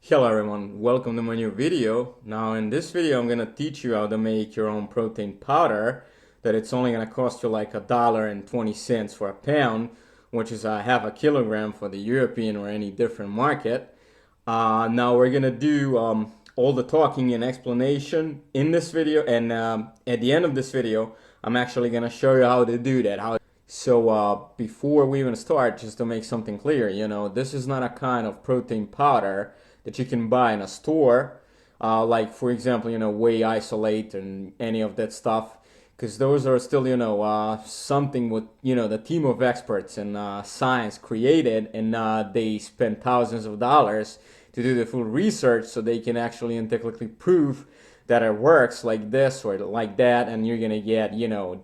Hello everyone, welcome to my new video. Now in this video I'm gonna teach you how to make your own protein powder that it's only gonna cost you like $1.20 for a pound, which is half a kilogram for the European or any different market. Now we're gonna do all the talking and explanation in this video, and at the end of this video I'm actually gonna show you how to do that. So before we even start, just to make something clear, this is not a kind of protein powder that you can buy in a store, like for example, whey isolate and any of that stuff, because those are still, something with, the team of experts in science created, and they spend thousands of dollars to do the full research so they can actually and technically prove that it works like this or like that, and you're gonna get,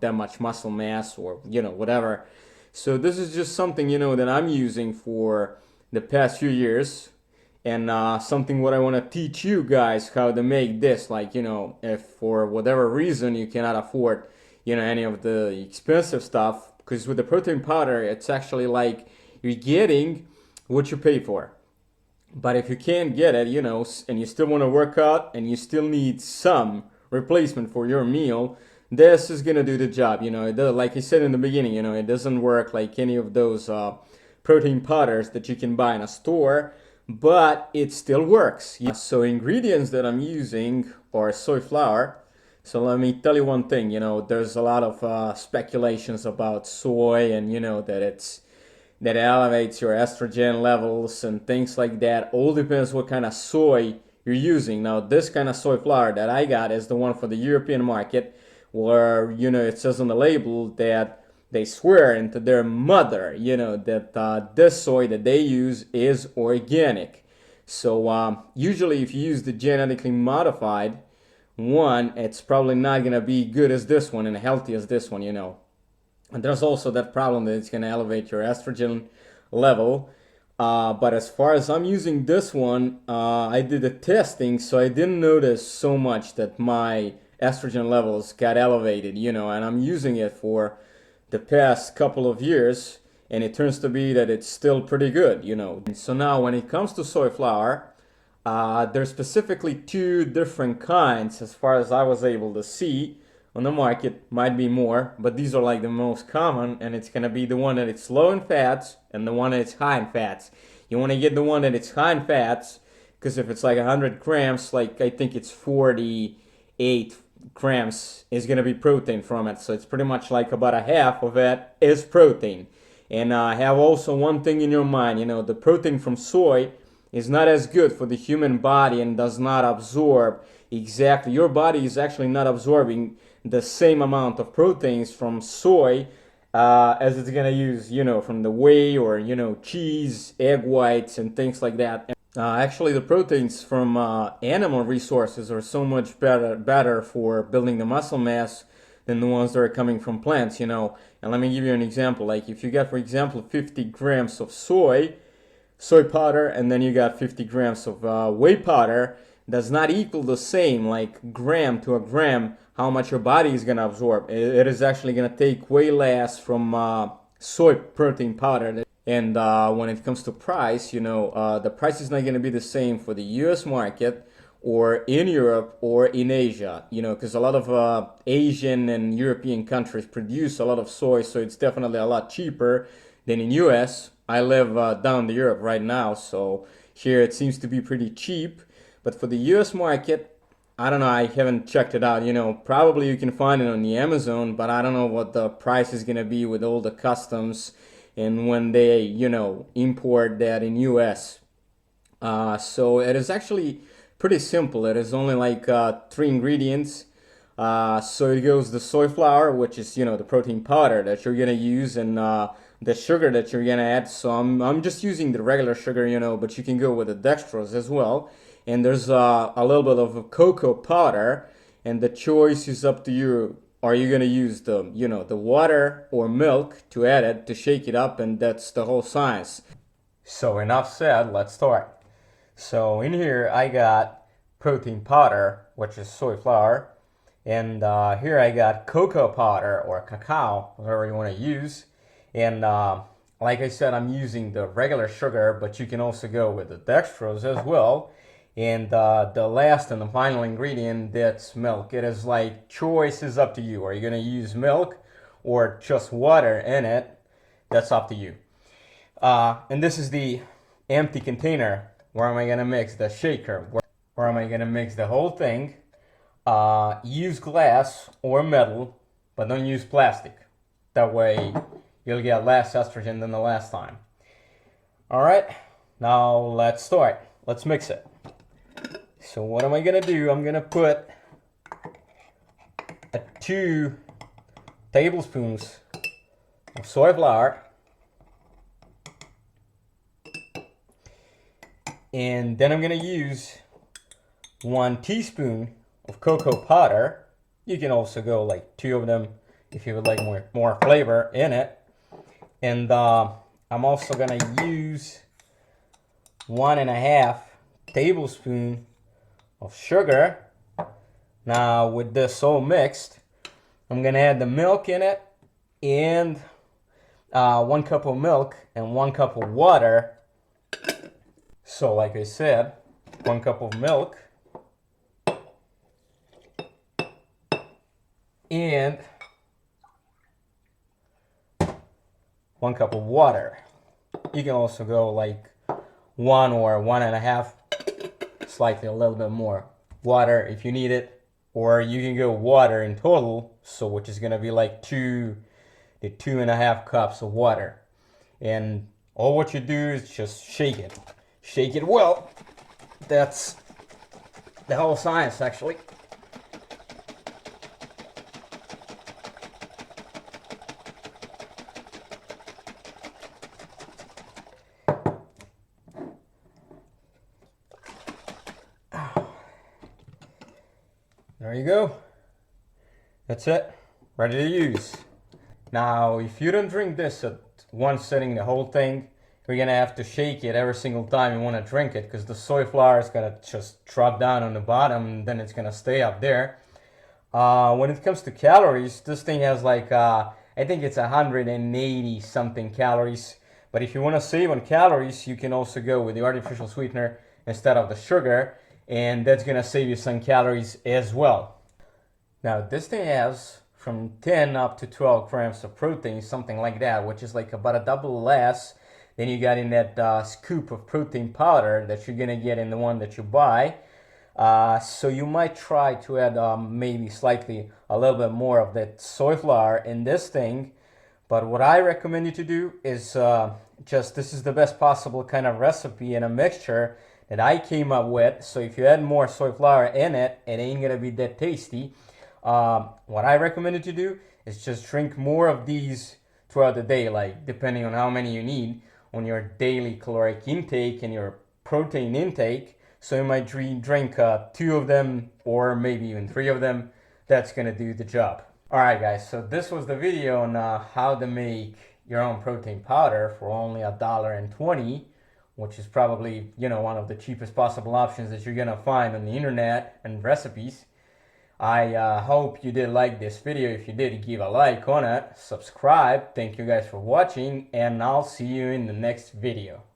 that much muscle mass or, whatever. So this is just something, that I'm using for the past few years, and something what I want to teach you guys how to make this, like, if for whatever reason you cannot afford, any of the expensive stuff, because with the protein powder, it's actually like you're getting what you pay for. But if you can't get it, and you still want to work out and you still need some replacement for your meal, this is going to do the job. Like I said in the beginning, it doesn't work like any of those protein powders that you can buy in a store, but it still works. So ingredients that I'm using are soy flour. So let me tell you one thing, there's a lot of speculations about soy, and that elevates your estrogen levels and things like that. All depends what kind of soy you're using. Now this kind of soy flour that I got is the one for the European market, where it says on the label that they swear into their mother, that this soy that they use is organic. So usually if you use the genetically modified one, it's probably not going to be good as this one and healthy as this one, And there's also that problem that it's going to elevate your estrogen level. But as far as I'm using this one, I did the testing, so I didn't notice so much that my estrogen levels got elevated, and I'm using it for the past couple of years, and it turns to be that it's still pretty good, And so now when it comes to soy flour, there's specifically two different kinds as far as I was able to see on the market. Might be more, but these are like the most common, and it's going to be the one that it's low in fats and the one that it's high in fats. You want to get the one that it's high in fats, because if it's like 100 grams, like I think it's 48 grams is going to be protein from it. So it's pretty much like about a half of it is protein. And have also one thing in your mind, the protein from soy is not as good for the human body and does not absorb exactly. Your body is actually not absorbing the same amount of proteins from soy as it's going to use, from the whey or, cheese, egg whites, and things like that. Actually, the proteins from animal resources are so much better for building the muscle mass than the ones that are coming from plants, And let me give you an example. Like if you got, for example, 50 grams of soy powder, and then you got 50 grams of whey powder, does not equal the same, like gram to a gram, how much your body is going to absorb. It is actually going to take way less from soy protein powder. And when it comes to price, the price is not going to be the same for the US market or in Europe or in Asia, because a lot of Asian and European countries produce a lot of soy, so it's definitely a lot cheaper than in US. I live down to Europe right now, so here it seems to be pretty cheap. But for the US market, I don't know, I haven't checked it out. Probably you can find it on the Amazon, but I don't know what the price is going to be with all the customs and when they, import that in US. So it is actually pretty simple. It is only like 3 ingredients. So it goes the soy flour, which is, the protein powder that you're going to use, and the sugar that you're going to add. So I'm just using the regular sugar, but you can go with the dextrose as well. And there's a little bit of cocoa powder, and the choice is up to you. Are you going to use the water or milk to add it, to shake it up, and that's the whole science. So enough said, let's start. So in here I got protein powder, which is soy flour, and here I got cocoa powder or cacao, whatever you want to use, and like I said, I'm using the regular sugar, but you can also go with the dextrose as well. And the last and the final ingredient, that's milk. It is like, choice is up to you. Are you going to use milk or just water in it? That's up to you. And this is the empty container. Where am I going to mix the shaker? Where am I going to mix the whole thing? Use glass or metal, but don't use plastic. That way you'll get less estrogen than the last time. Alright, now let's start. Let's mix it. So what am I going to do? I'm going to put 2 tablespoons of soy flour. And then I'm going to use 1 teaspoon of cocoa powder. You can also go like 2 of them if you would like more flavor in it. And I'm also going to use 1.5 tablespoon of sugar. Now with this all mixed, I'm going to add the milk in it, and 1 cup of milk and 1 cup of water. So like I said, 1 cup of milk and 1 cup of water. You can also go like 1 or 1.5, slightly a little bit more water if you need it, or you can go water in total, so which is going to be like 2 to 2.5 cups of water. And all what you do is just shake it. Shake it well. That's the whole science, actually. There you go. That's it. Ready to use. Now, if you don't drink this at one sitting, the whole thing, you're gonna have to shake it every single time you want to drink it, because the soy flour is gonna just drop down on the bottom and then it's gonna stay up there. When it comes to calories, this thing has like I think it's 180 something calories. But if you want to save on calories, you can also go with the artificial sweetener instead of the sugar, and that's gonna save you some calories as well. Now this thing has from 10 up to 12 grams of protein, something like that, which is like about a double less than you got in that scoop of protein powder that you're gonna get in the one that you buy. So you might try to add maybe slightly a little bit more of that soy flour in this thing. But what I recommend you to do is this is the best possible kind of recipe and a mixture that I came up with. So if you add more soy flour in it, it ain't gonna be that tasty. What I recommend you to do is just drink more of these throughout the day, like depending on how many you need on your daily caloric intake and your protein intake. So you might drink 2 of them or maybe even 3 of them. That's gonna do the job. Alright guys, so this was the video on how to make your own protein powder for only $1.20, which is probably, one of the cheapest possible options that you're gonna find on the internet and recipes. I hope you did like this video. If you did, give a like on it, subscribe. Thank you guys for watching, and I'll see you in the next video.